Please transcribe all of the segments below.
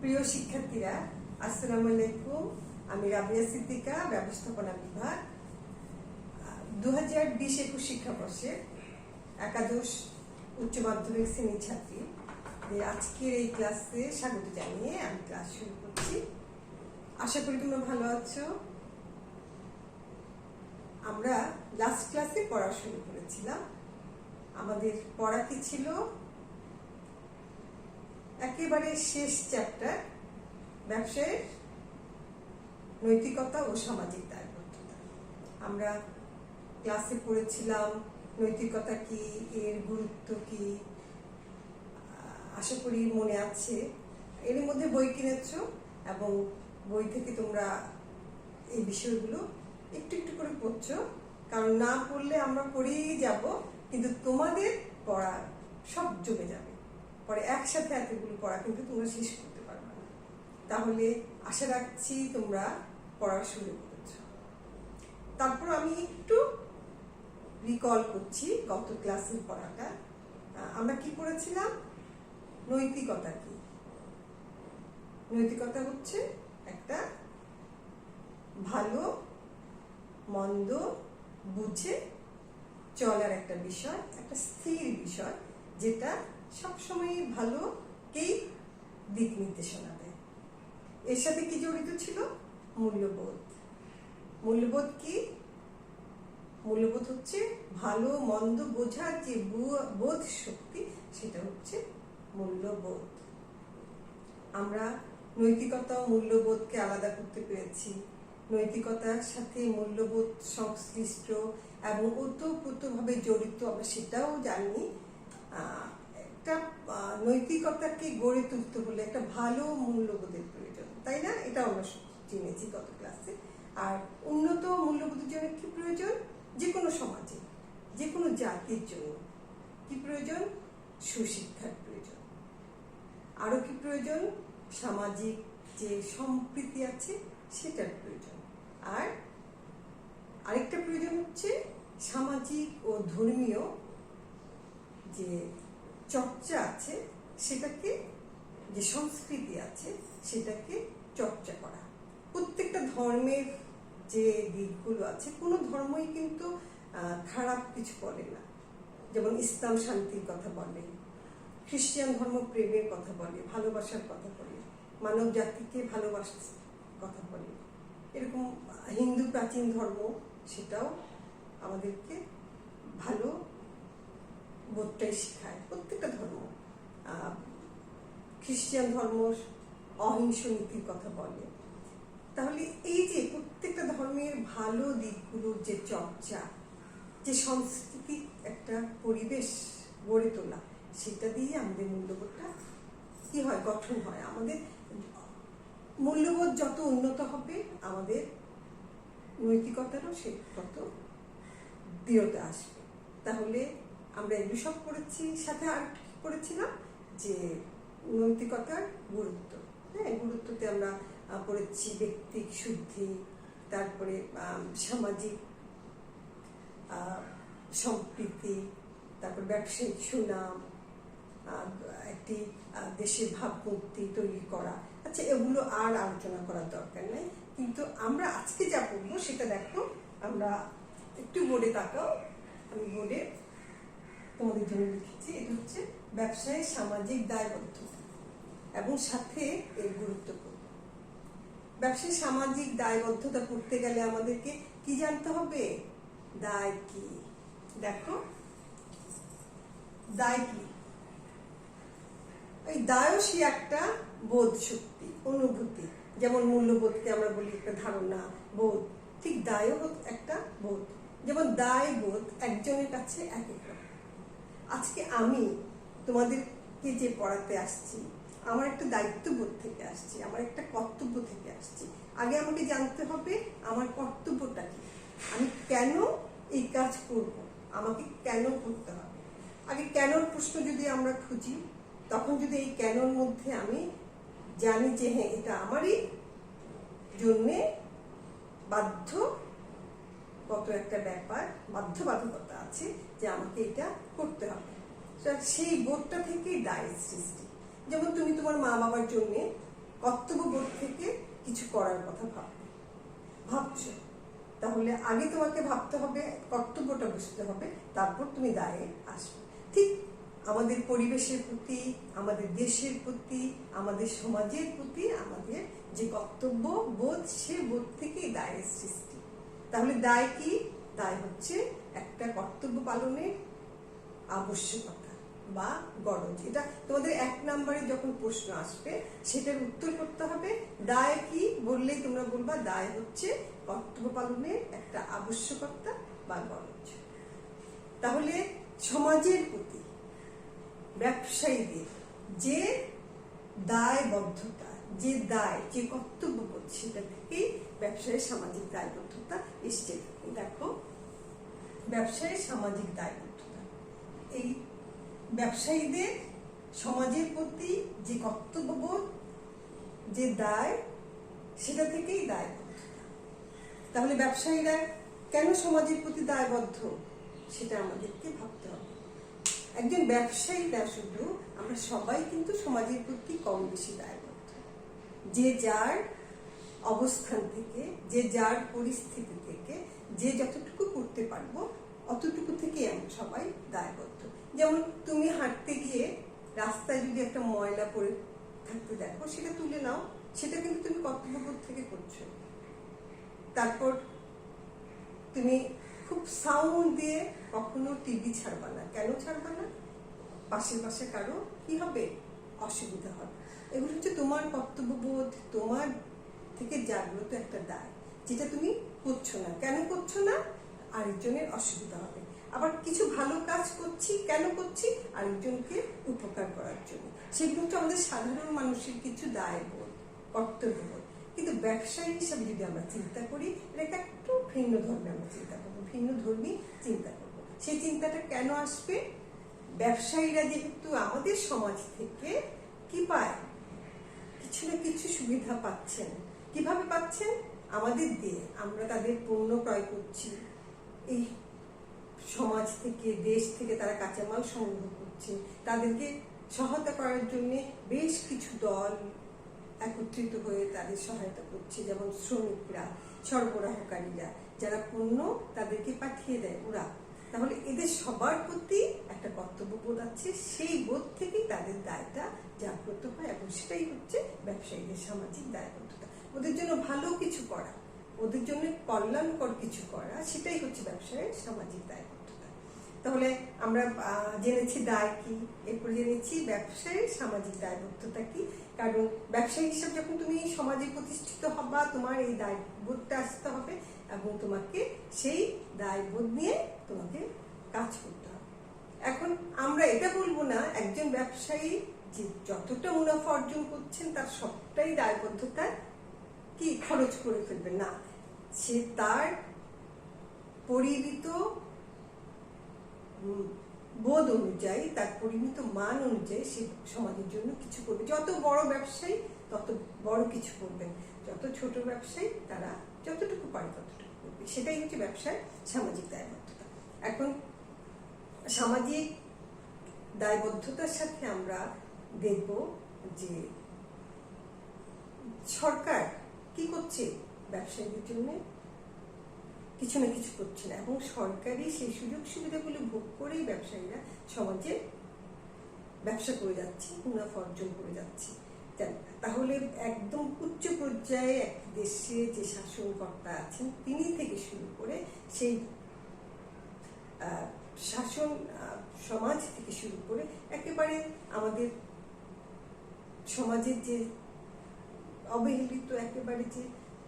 প্রিয় শিক্ষার্থীরা, আসসালামু আলাইকুম। আমি রাবিয়া সিদ্দিকা, ব্যবস্থাপনা বিভাগ, 2020-21 শিক্ষাবর্ষের একাদশ উচ্চ মাধ্যমিক শ্রেণীর ছাত্রী। আজকের এই ক্লাসে স্বাগত জানিয়ে আমি ক্লাস শুরু করছি। আশা করি তোমরা ভালো আছো। আমরা লাস্ট ক্লাসে পড়া শুরু করেছিলাম। আমাদের পড়া কি ছিল? একেবারে শেষ চ্যাপ্টার, ব্যবসায়ের নৈতিকতা ও সামাজিক দায়বদ্ধতা। আমরা ক্লাসে পড়েছিলাম নৈতিকতা কি, এর গুরুত্ব কি। আশা করি মনে আছে। এর মধ্যে বই কিনেছো এবং বই থেকে তোমরা এই বিষয়গুলো একটু একটু করে পড়ছো, কারণ না পড়লে আমরা পড়েই যাব, কিন্তু তোমাদের পড়া সব জমে যাবে। পরে একসাথে এতগুলো পড়া কিন্তু তোমরা শেষ করতে পারবে না। তাহলে আশা রাখছি তোমরা পড়া শুরু করেছো। তারপর আমি একটু রিকল করছি গত ক্লাসের পড়াটা। আমরা কি পড়েছিলাম? নৈতিকতা কি? নৈতিকতা হচ্ছে একটা ভালো মন্দ বুঝে চলার একটা বিষয়, একটা স্থির বিষয়, যেটা সবসময় ভালোকেই দিক নির্দেশনা দেয়। এর সাথে কি জড়িত ছিল? মূল্যবোধ। মূল্যবোধ কি? মূল্যবোধ হচ্ছে ভালো মন্দ বোঝার যে বোধ শক্তি, সেটা হচ্ছে মূল্যবোধ। আমরা নৈতিকতা ও মূল্যবোধকে আলাদা করতে পেরেছি। নৈতিকতার সাথে মূল্যবোধ সংশ্লিষ্ট এবং ওতপ্রোতভাবে জড়িত, আমরা সেটাও জানি। একটা নৈতিকতাকে গড়ে তুলতে হলে একটা ভালো মূল্যবোধের প্রয়োজন, তাই না? এটা আমরা জেনেছি গত ক্লাসে। আর উন্নত মূল্যবোধের জন্য কি প্রয়োজন? যে কোনো সমাজে, যে কোনো জাতির জন্য কি প্রয়োজন? সুশিক্ষার প্রয়োজন। আরো কি প্রয়োজন? সামাজিক যে সম্প্রীতি আছে সেটার প্রয়োজন। আর আরেকটা প্রয়োজন হচ্ছে সামাজিক ও ধর্মীয় যে চর্চা আছে, সেটাকে, যে সংস্কৃতি আছে সেটাকে চর্চা করা। প্রত্যেকটা ধর্মের যে দিকগুলো আছে, কোনো ধর্মই কিন্তু খারাপ কিছু বলে না। যেমন ইসলাম শান্তির কথা বলে, খ্রিস্টান ধর্ম প্রেমের কথা বলে, ভালোবাসার কথা বলে, মানব জাতিকে ভালোবাসার কথা বলে। এরকম হিন্দু প্রাচীন ধর্ম, সেটাও আমাদেরকে ভালো বোধটাই শেখায়। প্রত্যেকটা ধর্ম, খ্রিস্টান ধর্ম অহিংস নীতির কথা বলে। তাহলে এই যে প্রত্যেকটা ধর্মের ভালো দিকগুলোর যে চর্চা, যে সংস্কৃতি, একটা পরিবেশ গড়ে তোলা, সেটা দিয়ে আমাদের মূল্যবোধটা কি হয়? গঠন হয়। আমাদের মূল্যবোধ যত উন্নত হবে, আমাদের নৈতিকতারও সে তত দৃঢ়তা আসবে। তাহলে আমরা এগুলো সব পড়েছি। সাথে আর পড়েছিলাম যে নৈতিকতার গুরুত্ব। হ্যাঁ, গুরুত্বতে আমরা পড়েছি ব্যক্তিক শুদ্ধি, তারপরে সামাজিক সম্প্রীতি, তারপর ব্যবসায়িক সুনাম, একটি দেশের ভাবমূর্তি তৈরি করা। আচ্ছা, এগুলো আর আলোচনা করার দরকার নেই। কিন্তু আমরা আজকে যা পড়বো সেটা দেখো। আমরা একটু বোর্ডে তাকাও। আমি বোর্ডে তোমাদের জন্য লিখেছি, এটা হচ্ছে ব্যবসায়ের সামাজিক দায়বদ্ধতা এবং সাথে এর গুরুত্বপূর্ণ। ব্যবসায় সামাজিক দায়বদ্ধতা পড়তে গেলে আমাদেরকে কি জানতে হবে? দায় কি? দেখো, দায় কি? এই দায়সী একটা বোধ শক্তি, অনুভূতি। যেমন মূল্যবোধকে আমরা বলি একটা ধারণা, বোধ, ঠিক দায়ও একটা বোধ। যেমন দায় বোধ একজনের কাছে এক এক রকম। আজকে আমি তোমাদেরকে যে পড়াতে আসছি, আমার একটা দায়িত্ববোধ থেকে আসছি, আমার একটা কর্তব্য থেকে আসছি। আগে আমাকে জানতে হবে আমার কর্তব্যটা কি, আমি কেন এই কাজ করব, আমাকে কেন করতে হবে। আগে কেনর প্রশ্ন যদি আমরা খুঁজি, তখন যদি এই কেনর মধ্যে আমি জানি যে হ্যাঁ, এটা আমারই জন্যে বাধ্য, কত একটা ব্যাপার, বাধ্যবাধকতা আছে যে আমাকে এটা করতে হবে, সেই বোধটা থেকেই দায় সৃষ্টি। যেমন তুমি তোমার মা বাবার জন্যে কর্তব্যবোধ থেকে কিছু করার কথা ভাবছো, তাহলে আগে তোমাকে ভাবতে হবে, কর্তব্যটা বুঝতে হবে, তারপর তুমি দায়ে আসবে। ঠিক আমাদের পরিবেশের প্রতি, আমাদের দেশের প্রতি, আমাদের সমাজের প্রতি আমাদের যে কর্তব্য বোধ, সে বোধ থেকেই দায়ের সৃষ্টি। তাহলে দায় কি? দায় হচ্ছে একটা কর্তব্য পালনের আবশ্যকতা বা গরজ। এটা তোমাদের 1 নম্বরে যখন প্রশ্ন আসবে সেটার উত্তর করতে হবে। দায় কি বললেই তোমরা বলবা দায় হচ্ছে কর্তব্য পালনের একটা আবশ্যকতা বা গরজ। তাহলে সমাজের প্রতি ব্যবসায়ীদের যে দায়বদ্ধতা, যে দায়, যে কর্তব্যবোধ, সেটা থেকেই ব্যবসায়ের সামাজিক দায়বদ্ধতা এসছে। দেখো, ব্যবসায়ের সামাজিক দায়বদ্ধতা, এই ব্যবসায়ীদের সমাজের প্রতি যে কর্তব্যবোধ, যে দায়, সেটা থেকেই দায়বদ্ধতা। তাহলে ব্যবসায়ীরা কেন সমাজের প্রতি দায়বদ্ধ সেটা আমাদেরকে ভাবতে হবে। একজন ব্যবসায়ী না শুধু, আমরা সবাই কিন্তু সমাজের প্রতি কম বেশি দায়বদ্ধ। যে যার অবস্থান থেকে, যে যার পরিস্থিতি থেকে, যে যতটুকু করতে পারবো অতটুকু থেকে আমরা সবাই দায়বদ্ধ। যেমন তুমি হাঁটতে গিয়ে রাস্তায় যদি একটা ময়লা পড়ে থাকতে দেখো, সেটা তুলে নাও, সেটা কিন্তু তুমি কর্তব্যবোধ থেকে করছো। তারপর তুমি খুব সাউন্ড দিয়ে কখনো টিভি ছাড়বা না। কেন ছাড়বা না? পাশে কারো কি হবে? অসুবিধা হবে। এগুলো হচ্ছে তোমার কর্তব্যবোধ, তোমার থেকে জাগ্রত একটা দায়, যেটা তুমি করছো না। কেন করছো না? আরেকজনের অসুবিধা হবে। আবার কিছু ভালো কাজ করছি, কেন করছি? আরেকজনকে উপকার করার জন্য। সেগুলো হচ্ছে আমাদের সাধারণ মানুষের কিছু দায়বোধ, কর্তব্যবোধ। কিন্তু ব্যবসায়ী হিসাবে যদি আমরা চিন্তা করি, এটা একটু ভিন্ন ধর্মে আমরা চিন্তা করবো, ভিন্ন ধর্মী চিন্তা করবো। সেই চিন্তাটা কেন আসবে? ব্যবসায়ীরা যেহেতু আমাদের সমাজ থেকে কি পায়? কিছু না কিছু সুবিধা পাচ্ছেন। কিভাবে পাচ্ছেন? আমাদের দিয়ে। আমরা তাদের পণ্য ক্রয় করছি, এই সমাজ থেকে, দেশ থেকে তারা কাঁচামাল সংগ্রহ করছে, তাদেরকে সহায়তা করার জন্য বেশ কিছু দল একত্রিত হয়ে তাদের সহায়তা করছে। যেমন শ্রমিকরা, সরবরাহকারীরা, যারা পণ্য তাদেরকে পাঠিয়ে দেয় ওরা। তাহলে এদের সবার প্রতি একটা কর্তব্যবোধ আছে, সেই বোধ থেকেই তাদের দায়টা জাগ্রত হয়, এবং সেটাই হচ্ছে ব্যবসায়ীদের সামাজিক দায়বদ্ধতা। ওদের জন্য ভালো কিছু করা, ওদের জন্য কল্যাণকর কিছু করা, সেটাই হচ্ছে ব্যবসায়ের সামাজিক দায়বদ্ধতা। তাহলে আমরা জেনেছি দায় কি, এরপর জেনেছি ব্যবসায়ের সামাজিক দায়বদ্ধতা কি। কারণ ব্যবসায়ী হিসাবে যখন তুমি সমাজে প্রতিষ্ঠিত হবা, তোমার এই দায়বোধটা আসতে হবে, এবং তোমাকে সেই দায়বোধ নিয়ে তোমাকে কাজ করতে হবে। এখন আমরা এটা বলবো না একজন ব্যবসায়ী যে যতটা মুনাফা অর্জন করছেন তার সবটাই দায়বদ্ধতা কি খরচ করে ফেলবে, না। সে তার পরিমিত বোধ অনুযায়ী, তার পরিমিত মান অনুযায়ী সে সমাজের জন্য কিছু করবে। যত বড় ব্যবসায়ী তত বড় কিছু করবেন, যত ছোট ব্যবসায়ী তারা যতটুকু পারে ততটুকু করবে। সেটাই হচ্ছে ব্যবসার সামাজিক দায়বদ্ধতা। এখন সামাজিক দায়বদ্ধতার সাথে আমরা দেখব যে সরকার কি করছে ব্যবসায়ীদের জন্য, কিছু না কিছু করছে না, এবং সরকারি সেই সুযোগ সুবিধাগুলো ভোগ করেই ব্যবসায়ীরা সমাজে ব্যবসা করে যাচ্ছে, মুনাফা অর্জন করে যাচ্ছে। তাহলে একদম উচ্চ পর্যায়ে এক দেশে যে শাসনকর্তা আছেন তিনি থেকে শুরু করে সেই শাসন সমাজ থেকে শুরু করে একেবারে আমাদের সমাজের যে অবহেলিত একেবারে যে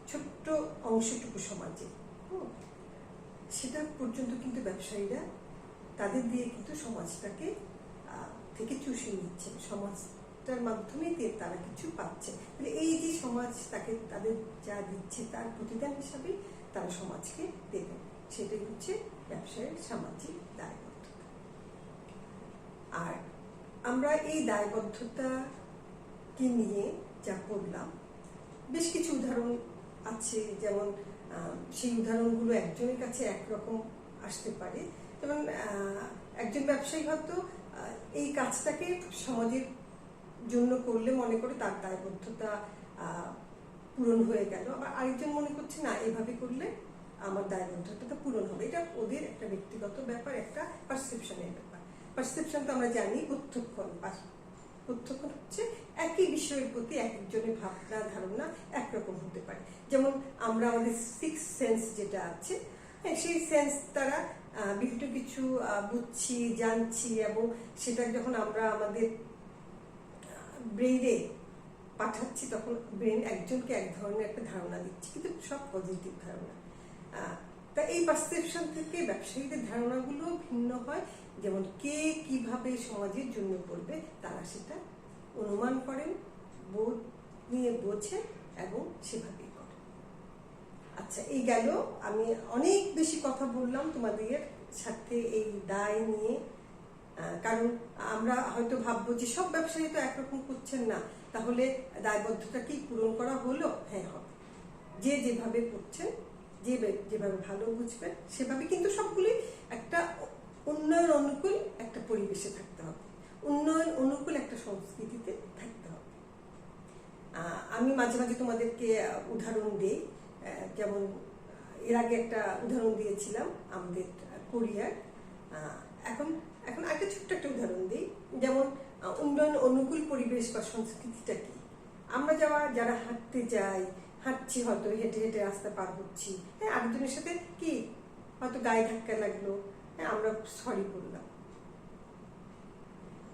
ছোট্ট অংশটুকু সমাজে, সেটা পর্যন্ত কিন্তু ব্যবসায়ীরা তাদের দিয়ে কিন্তু সমাজটাকে থেকে চুষে নিচ্ছে, সমাজটার মাধ্যমে তারা কিছু পাচ্ছে। এই যে সমাজ তাকে তাদের যা দিচ্ছে তার প্রতিদান হিসাবে তারা সমাজকে দেবে, সেটাই হচ্ছে ব্যবসায়ের সামাজিক দায়বদ্ধতা। আর আমরা এই দায়বদ্ধতাকে নিয়ে যা করলাম, বেশ কিছু উদাহরণ আছে। যেমন সেই উদাহরণগুলো একজনের কাছে একরকম আসতে পারে। যেমন একজন ব্যবসায়ী হয়তো এই কাজটাকে সমাজের জন্য করলে মনে করে তার দায়বদ্ধতা পূরণ হয়ে গেল, আবার আরেকজন মনে করছে না এভাবে করলে আমার দায়বদ্ধতাটা পূরণ হবে। এটা ওদের একটা ব্যক্তিগত ব্যাপার, একটা পারসেপশনের ব্যাপার। পারসেপশন তো আমরা জানি প্রত্যক্ষণ, প্রত্যক্ষণ হচ্ছে একই বিষয়ের প্রতি এক একজনের ভাবনা ধারণা একরকম হতে পারে। যেমন আমরা আমাদের সিক্স সেন্স যেটা আছে, সেই সেন্স দ্বারা বিভিন্ন কিছু বুঝছি, জানছি, এবং সেটা যখন আমরা আমাদের ব্রেইনে পাঠাচ্ছি তখন ব্রেন একজনকে এক ধরনের একটা ধারণা দিচ্ছে, কিন্তু সব পজিটিভ ধারণা। তা এই পারসেপশন থেকে ব্যবসায়ীদের ধারণাগুলো ভিন্ন হয়। যেমন কে কিভাবে সমাজের জন্য করবে তারা সেটা অনুমান করেন, বোধ নিয়ে বোঝেন এবং সেভাবেই করেন। আচ্ছা, এই গেল, আমি অনেক বেশি কথা বললাম তোমাদের সাথে এই দায় নিয়ে। কারণ আমরা হয়তো ভাববো যে সব ব্যবসায়ী তো একরকম করছেন না, তাহলে দায়বদ্ধতা কি পূরণ করা হলো? হ্যাঁ, হবে। যে যেভাবে করছেন, যেভাবে ভালো বুঝবেন সেভাবে, কিন্তু সবগুলি একটা উন্নয়ন অনুকূল একটা পরিবেশে থাকতে হবে, উন্নয়ন অনুকূল একটা সংস্কৃতিতে থাকতে হবে। আমি মাঝে মাঝে তোমাদেরকে উদাহরণ দিই, যেমন এর আগে একটা উদাহরণ দিয়েছিলাম আমাদের কোরিয়ার। এখন এখন একটা ছোট্ট একটা উদাহরণ দিই, যেমন উন্নয়ন অনুকূল পরিবেশ বা সংস্কৃতিটা কি। আমরা যারা হাঁটতে যাই, হাঁটছি, হয়তো হেঁটে হেঁটে রাস্তা পার হচ্ছি, হ্যাঁ, আরেকজনের সাথে কি হয়তো গায়ে ধাক্কা লাগলো, হ্যাঁ, আমরা সরি বললাম,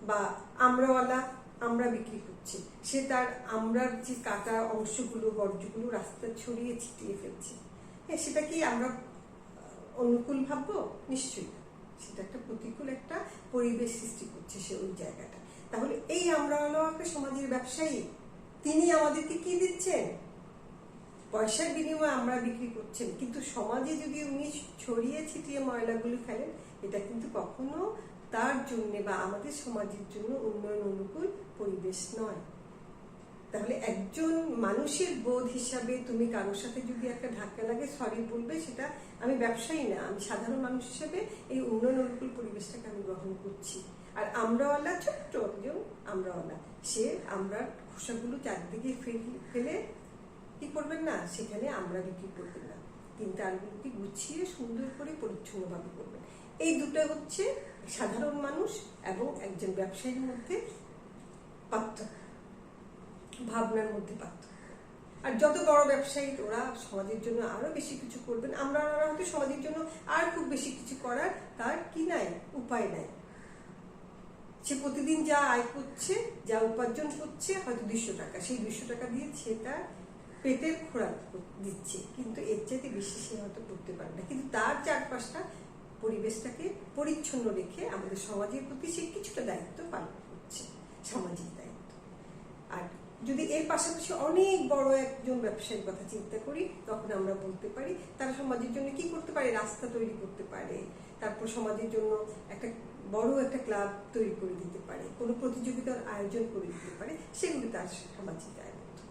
বা আমরাওয়ালা আমরা বিক্রি করছি, সে তার আমরার যে কাটা অংশগুলো, বর্জ্যগুলো রাস্তা ছড়িয়ে ছিটিয়ে ফেলছে, হ্যাঁ, সেটা কি আমরা অনুকূল ভাববো? নিশ্চয়ই। সেটা একটা প্রতিকূল একটা পরিবেশ সৃষ্টি করছে সে ওই জায়গাটা। তাহলে এই আমরাওয়ালা একটা সমাজের ব্যবসায়ী, তিনি আমাদেরকে কি দিচ্ছেন? পয়সার বিনিময়ে আমরা বিক্রি করছেন, কিন্তু সমাজে যদি উনি ছড়িয়ে ছিটিয়ে ময়লাগুলি ফেলেন, এটা কিন্তু কখনো তার জন্য বা আমাদের সমাজের জন্য উন্নয়ন অনুকূল পরিবেশ নয়। তাহলে একজন মানুষের বোধ হিসাবে তুমি কারোর সাথে যদি একটা ধাক্কা লাগে সরি বলবে, সেটা আমি ব্যবসায়ী না, আমি সাধারণ মানুষ হিসেবে এই উন্নয়ন অনুকূল পরিবেশটাকে আমি গ্রহণ করছি। আর আমরাওয়ালা, ছোট্ট একজন আমরাওয়ালা, সে আমরার খোসাগুলো চারদিকে ফেলে কি করবেন না, সেখানে আমরা বিক্রি করবেন না, কিন্তু আলগুলোকে গুছিয়ে সুন্দর করে পরিচ্ছন্নভাবে করবেন। এই দুটো হচ্ছে সাধারণ মানুষ এবং একজন ব্যবসায়ীর মধ্যে পার্থক্য, ভাবনার মধ্যে পার্থক্য। আর যত বড় ব্যবসায়ী, ওরা সমাজের জন্য আরো বেশি কিছু করবেন, আমরা হয়তো সমাজের জন্য আর খুব বেশি কিছু করার তার কি নাই, উপায় নাই। সে প্রতিদিন যা আয় করছে, যা উপার্জন করছে, হয়তো 200 টাকা, সেই 200 টাকা দিয়ে সে তার পেটের খোরাক দিচ্ছে, কিন্তু এর চাইতে বেশি সে হয়তো করতে পারে না। কিন্তু তার চারপাশটা, পরিবেশটাকে পরিচ্ছন্ন রেখে আমাদের সমাজের প্রতি সে কিছুটা দায়িত্ব পালন করছে, সামাজিক দায়িত্ব। আর যদি এর পাশাপাশি অনেক বড় একজন ব্যবসায়ীর কথা চিন্তা করি, তখন আমরা বলতে পারি তারা সমাজের জন্য কি করতে পারে? রাস্তা তৈরি করতে পারে, তারপর সমাজের জন্য একটা বড় একটা ক্লাব তৈরি করে দিতে পারে, কোনো প্রতিযোগিতার আয়োজন করে দিতে পারে, সেগুলো তার সামাজিক দায়বদ্ধতা।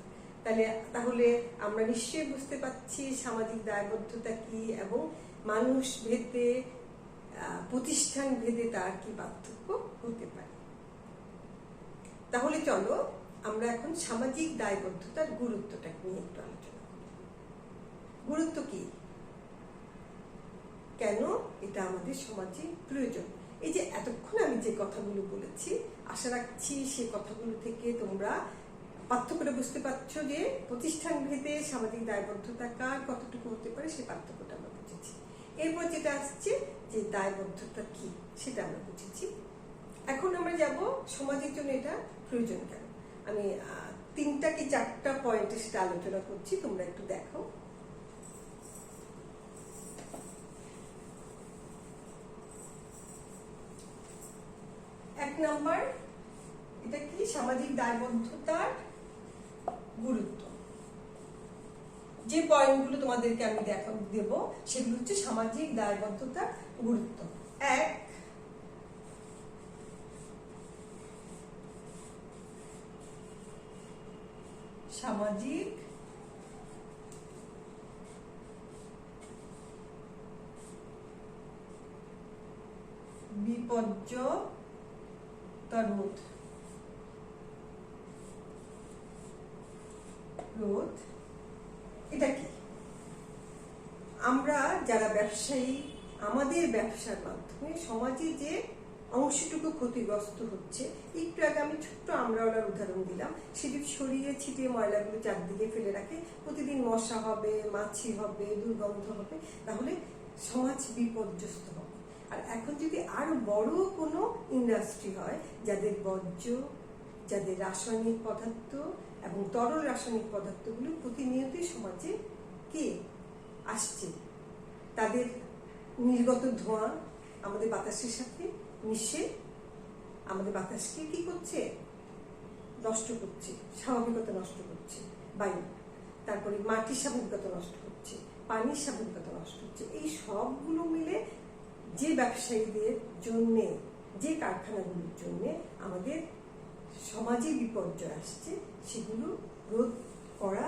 তাহলে আমরা নিশ্চয়ই বুঝতে পারছি সামাজিক দায়বদ্ধতা কি এবং মানুষ ভেদে, প্রতিষ্ঠান ভেদে তার কি পার্থক্য হতে পারে। তাহলে চলো আমরা এখন সামাজিক দায়বদ্ধতার গুরুত্বটা নিয়ে একটু আলোচনা করি। গুরুত্ব কি, কেন এটা আমাদের সমাজে প্রয়োজন? এই যে এতক্ষণ আমি যে কথাগুলো বলেছি, আশা রাখছি সে কথাগুলো থেকে তোমরা পার্থক্যটা বুঝতে পারছো, যে প্রতিষ্ঠান ভেদে সামাজিক দায়বদ্ধতা কার কতটুকু হতে পারে সে পার্থক্যটা আমরা বুঝেছি। এরপর যেটা আসছে যে দায়বদ্ধতা কি, সেটা আমরা বুঝেছি। এখন আমরা যাব সমাজের জন্য এটা প্রয়োজন কেন। আমি 3টা কি 4টা পয়েন্টে সেটা আলোচনা করছি, তোমরা একটু দেখো। 1 নাম্বার, এটা কি সামাজিক দায়বদ্ধতার গুরুত্ব। যে পয়েন্টগুলো তোমাদেরকে আমি দেব সেগুলো হচ্ছে সামাজিক দায়বদ্ধতার গুরুত্ব। 1, সামাজিক বিপর্যয় রোধ। রোধ এটা কি? আমরা যারা ব্যবসায়ী, আমাদের ব্যবসার মাধ্যমে সমাজে যে অংশটুকু ক্ষতিগ্রস্ত হচ্ছে, একটু আগে আমি ছোট্ট আমরাওয়ালার উদাহরণ দিলাম, সেটি ছড়িয়ে ছিটিয়ে ময়লাগুলো চারদিকে ফেলে রাখে, প্রতিদিন মশা হবে, মাছি হবে, দুর্গন্ধ হবে, তাহলে সমাজ বিপর্যস্ত হবে। আর এখন যদি আরো বড় কোনো ইন্ডাস্ট্রি হয়, যাদের বর্জ্য, যাদের রাসায়নিক পদার্থ এবং তরল রাসায়নিক পদার্থগুলো প্রতিনিয়তই সমাজে কি আসছে, তাদের নির্গত ধোঁয়া আমাদের বাতাসের সাথে মিশে আমাদের বাতাসকে কি করছে? নষ্ট করছে, স্বাভাবিকতা নষ্ট করছে, বায়ু, তারপরে মাটির স্বাভাবিকতা নষ্ট হচ্ছে, পানির স্বাভাবিকতা নষ্ট হচ্ছে। এই সবগুলো মিলে যে ব্যবসায়ীদের জন্যে, যে কারখানাগুলোর জন্যে আমাদের সমাজে বিপর্যয় আসছে, সেগুলো রোধ করা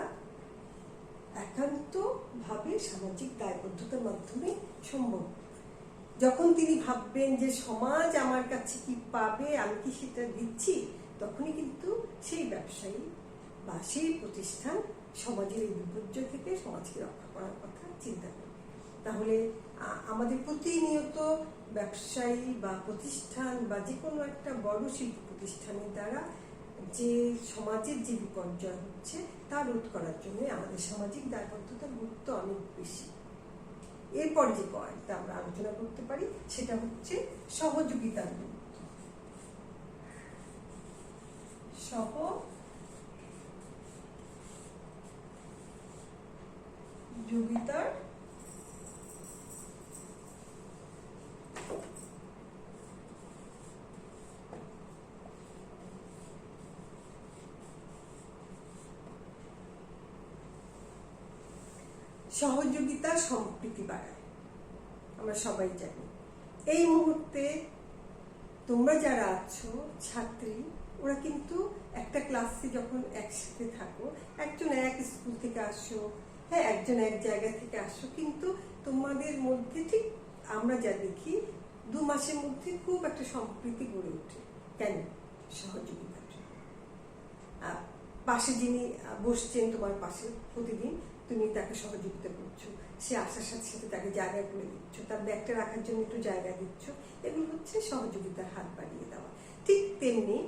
একান্তভাবে সামাজিক দায়বদ্ধতার মাধ্যমে সম্ভব। যখন তিনি ভাববেন যে সমাজ আমার কাছে কি পাবে, আমি কি সেটা দিচ্ছি, তখনই কিন্তু সেই ব্যবসায়ী বা সেই প্রতিষ্ঠান সমাজের এই বিপর্যয় থেকে সমাজকে রক্ষা করার কথা চিন্তা করবে। তাহলে আমাদের প্রতিনিয়ত ব্যবসায়ী বা প্রতিষ্ঠান বা যে কোনো একটা বড় শিল্প প্রতিষ্ঠানের দ্বারা যে সমাজের যে বিপর্যয় হচ্ছে তা রোধ করার জন্য আমাদের সামাজিক দায়বদ্ধতার গুরুত্ব অনেক বেশি। এরপর যে পয়েন্টটা আমরা আলোচনা করতে পারি সেটা হচ্ছে সহযোগিতার গুরুত্ব। সহযোগিতার সহযোগিতা সম্প্রীতি বাড়ায়, আমরা সবাই জানি। এই মুহূর্তে তোমরা যারা আছো ছাত্রী, ওরা কিন্তু একটা ক্লাসে যখন একসাথে থাকো, একজন এক স্কুল থেকে আসো, হ্যাঁ, একজন এক জায়গা থেকে আসো, কিন্তু তোমাদের মধ্যে ঠিক আমরা যা দেখি 2 মাসের মধ্যে খুব একটা সম্প্রীতি গড়ে ওঠে। কেন? সহযোগিতা। পাশে যিনি বসছেন তোমার পাশে প্রতিদিন, তুমি তাকে সহযোগিতা করছো, সে আসার সাথে সাথে তাকে জায়গা করে দিচ্ছ, তার ব্যাগটা রাখার জন্য একটু জায়গা দিচ্ছ, এগুলো হচ্ছে সহযোগিতার হাত বাড়িয়ে দেওয়া। ঠিক তেমনি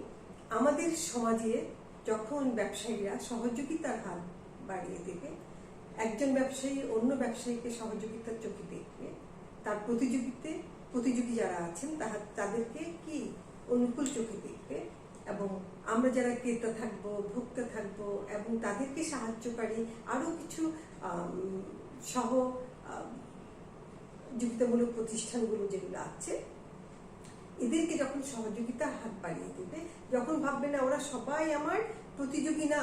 আমাদের সমাজে যখন ব্যবসায়ীরা সহযোগিতার হাত বাড়িয়ে দেবে, একজন ব্যবসায়ী অন্য ব্যবসায়ীকে সহযোগিতার চোখে দেখবে, তার প্রতিযোগী যারা আছেন তাদেরকে কি অনুকূল চোখে দেখবে, এবং আমরা যারা ক্রেতা থাকবো, ভোক্তা থাকবো, এবং তাদেরকে সাহায্যকারী আরো কিছু সহযোগিতামূলক প্রতিষ্ঠানগুলো যেগুলো আছে, এদেরকে যখন সহযোগিতার হাত বাড়িয়ে দেবে, যখন ভাববে না ওরা সবাই আমার প্রতিযোগী না,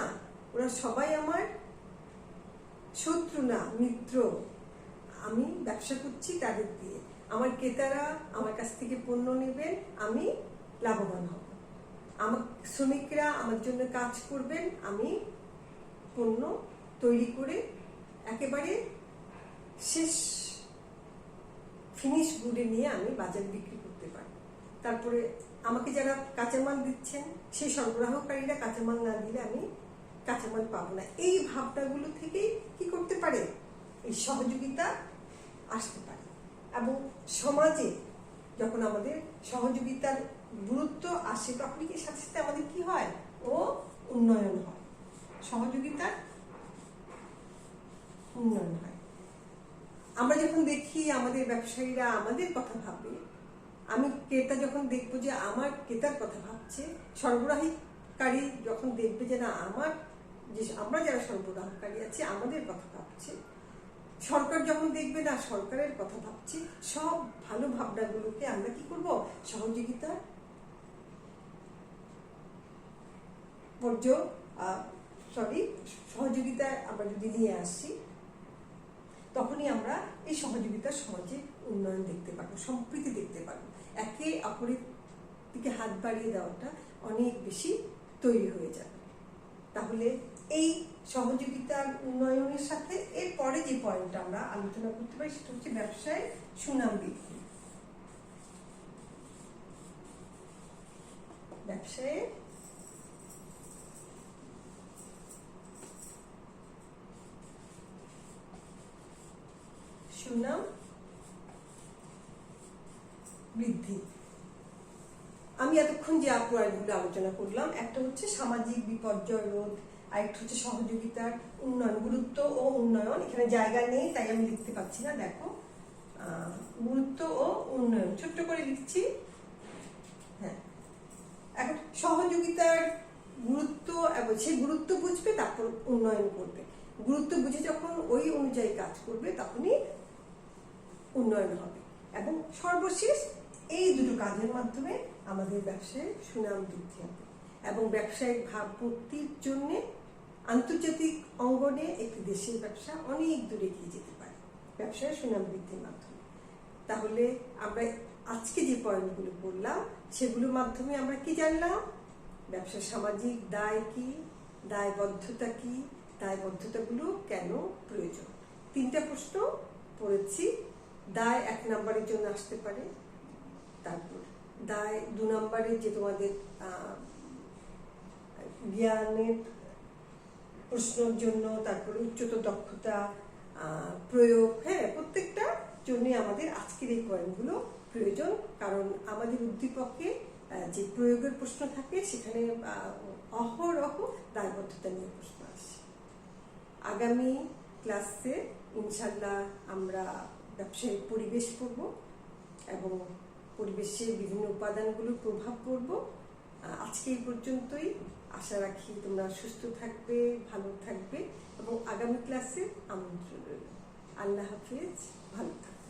ওরা সবাই আমার শত্রু না, মিত্র, আমি ব্যবসা করছি তাদের দিয়ে, আমার ক্রেতারা আমার কাছ থেকে পণ্য নেবেন, আমি লাভবান হব, আমার শ্রমিকরা আমার জন্য কাজ করবেন, আমি পণ্য তৈরি করে একেবারে শেষ ফিনিশ গুডে নিয়ে আমি বাজারে বিক্রি করতে পারি। তারপরে আমাকে যারা কাঁচামাল দিচ্ছেন, সেই সরবরাহকারীরা কাঁচামাল না দিলে আমি কাঁচামাল পাবো না। এই ভাবনাগুলো থেকেই কি করতে পারে? এই সহযোগিতা আসতে পারে। এবং সমাজে যখন আমাদের সহযোগিতার গুরুত্ব আসে, তখন কি সাথে সাথে আমাদের কি হয়? উন্নয়ন হয়, সহযোগিতার উন্নয়ন হয়। আমরা যখন দেখি আমাদের ব্যবসায়ীরা আমাদের কথা ভাবে, আমি ক্রেতা যখন দেখবো যে আমার ক্রেতার কথা ভাবছে, সরবরাহকারী যখন দেখবে যে না আমরা যারা সরবরাহকারী আছি আমাদের কথা ভাবছে, সরকার যখন দেখবে না সরকারের কথা ভাবছি, সব ভালো ভাবনাগুলোকে আমরা কি করব? সহযোগিতায় আমরা যদি নিয়ে আসি, তখনই আমরা এই সহযোগিতার সমাজে উন্নয়ন দেখতে পাবো, সম্প্রীতি দেখতে পাবো, একে অপরের দিকে হাত বাড়িয়ে দেওয়াটা অনেক বেশি তৈরি হয়ে যাবে। তাহলে এই সহযোগিতার উন্নয়নের সাথে এর পরে যে পয়েন্টটা আমরা আলোচনা করতে পারি সেটা হচ্ছে ব্যবসায় সুনাম বৃদ্ধি। ব্যবসায়ে সুনাম বৃদ্ধি। আমি এতক্ষণ যে পয়েন্টগুলো আলোচনা করলাম, একটা হচ্ছে সামাজিক বিপর্যয় রোধ, আরেকটা হচ্ছে সহযোগিতার উন্নয়ন, গুরুত্ব ও উন্নয়ন। এখানে জায়গা নেই তাই আমি লিখতে পারছি না, দেখো গুরুত্ব ও উন্নয়ন ছোট্ট করে লিখছি। হ্যাঁ, এখন সহযোগিতার গুরুত্ব এবং সেই গুরুত্ব বুঝবে, তারপর উন্নয়ন করবে। গুরুত্ব বুঝে যখন ওই অনুযায়ী কাজ করবে তখনই উন্নয়ন হবে। এবং সর্বশেষ এই দুটো কাজের মাধ্যমে আমাদের ব্যবসায় সুনাম বৃদ্ধি হবে এবং ব্যবসায়িক ভাবমূর্তির জন্য আন্তর্জাতিক অঙ্গনে একটি দেশের ব্যবসা অনেক দূরে এগিয়ে যেতে পারে ব্যবসায় সুনাম বৃদ্ধির মাধ্যমে। তাহলে আমরা আজকে যে পয়েন্টগুলো পড়লাম সেগুলোর মাধ্যমে আমরা কি জানলাম? ব্যবসার সামাজিক দায় কি, দায়বদ্ধতা কি, দায়বদ্ধতাগুলো কেন প্রয়োজন। 3টা প্রশ্ন পড়েছি। দায় 1 নম্বরের জন্য আসতে পারে, তারপর দায় 2 নম্বরের যে তোমাদের জ্ঞানের প্রশ্নের জন্য, তারপরে উচ্চতর দক্ষতা প্রয়োগ। হ্যাঁ, প্রত্যেকটা জন্য আমাদের আজকের এই পয়েন্টগুলো প্রয়োজন, কারণ আমাদের উদ্দীপকে যে প্রয়োগের প্রশ্ন থাকে সেখানে অহরহ দায়বদ্ধতা নিয়ে প্রশ্ন আসে। আগামী ক্লাসে ইনশাল্লাহ আমরা ব্যবসায়িক পরিবেশ পড়ব এবং পরিবেশের বিভিন্ন উপাদানগুলোর প্রভাব পড়ব। আজকে এই পর্যন্তই। আশা রাখি তোমরা সুস্থ থাকবে, ভালো থাকবে এবং আগামী ক্লাসে আমন্ত্রণ রইল। আল্লাহ হাফিজ, ভালো থাকবে।